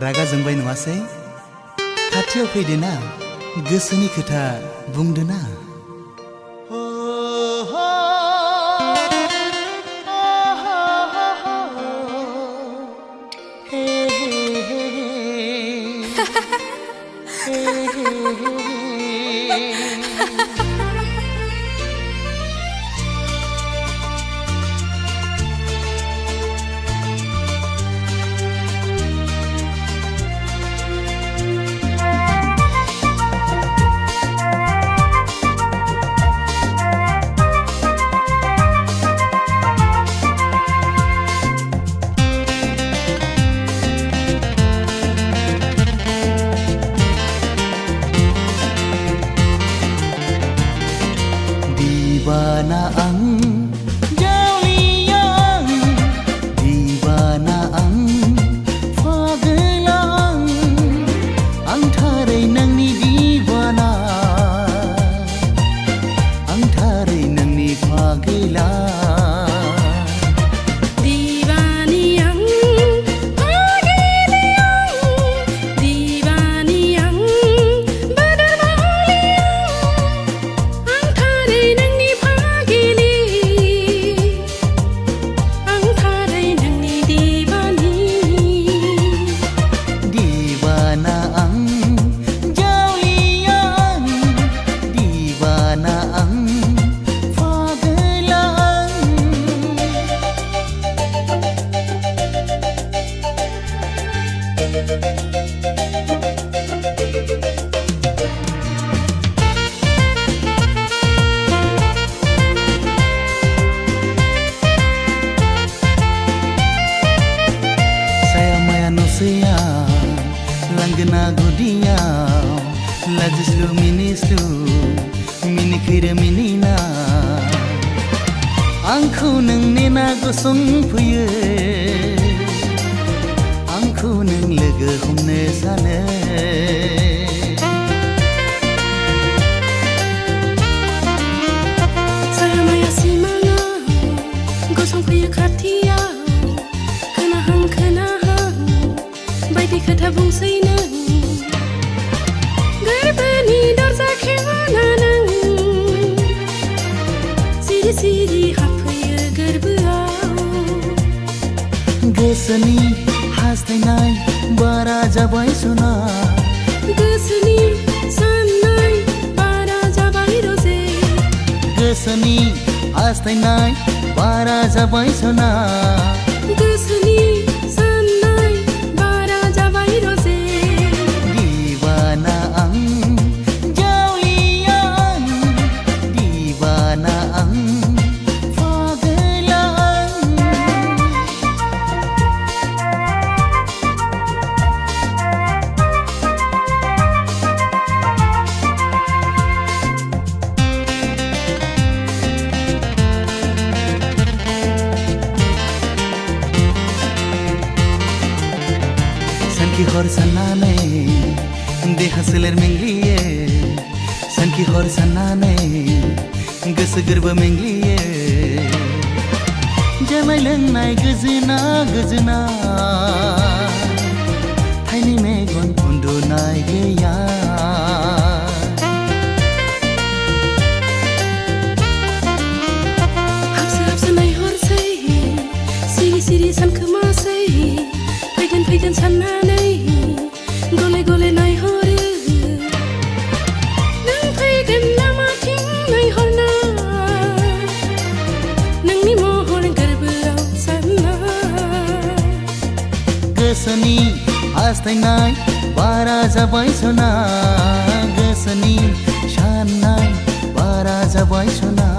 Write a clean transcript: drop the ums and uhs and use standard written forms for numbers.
रागा जोंबाय नङासै? खाथियाव फैदो ना, गोसोनि खोथा बुंदो ना। Dibana ang jauliang, dibana ang fagelang, ang taray nangni dibana, ang taray nangni fagelang. Langgana gudiau, lajuslu minislu, minikira minina. Angku neng nena gosong puye, angku neng lega humne sana. Saya maya si manga, gosong puye katia, kenahang kenahang, baik di kata bungsai. Gesani hastainai bara jabai sona, Gesani sanai bara jabai rose, Gesani hastainai bara jabai sona, Gesani sanai bara jabai rose. Dibana ang jaulian, dibana ang Sanki hor sanane de haseler mengliye, sanki hor sanane ges gerba mengliye. Jamai lengnai gejena gejena, thaini megon undunai geya. Hapse hapse nai hor sei, siri siri san kemasei, paigan paigan sanane. Gole gole nai hore, nang paigan nama ting nai horna, nang ni mohon gerberau sana. Gesani hastainai bara jabai sona, Gesani shanai bara jabai sona.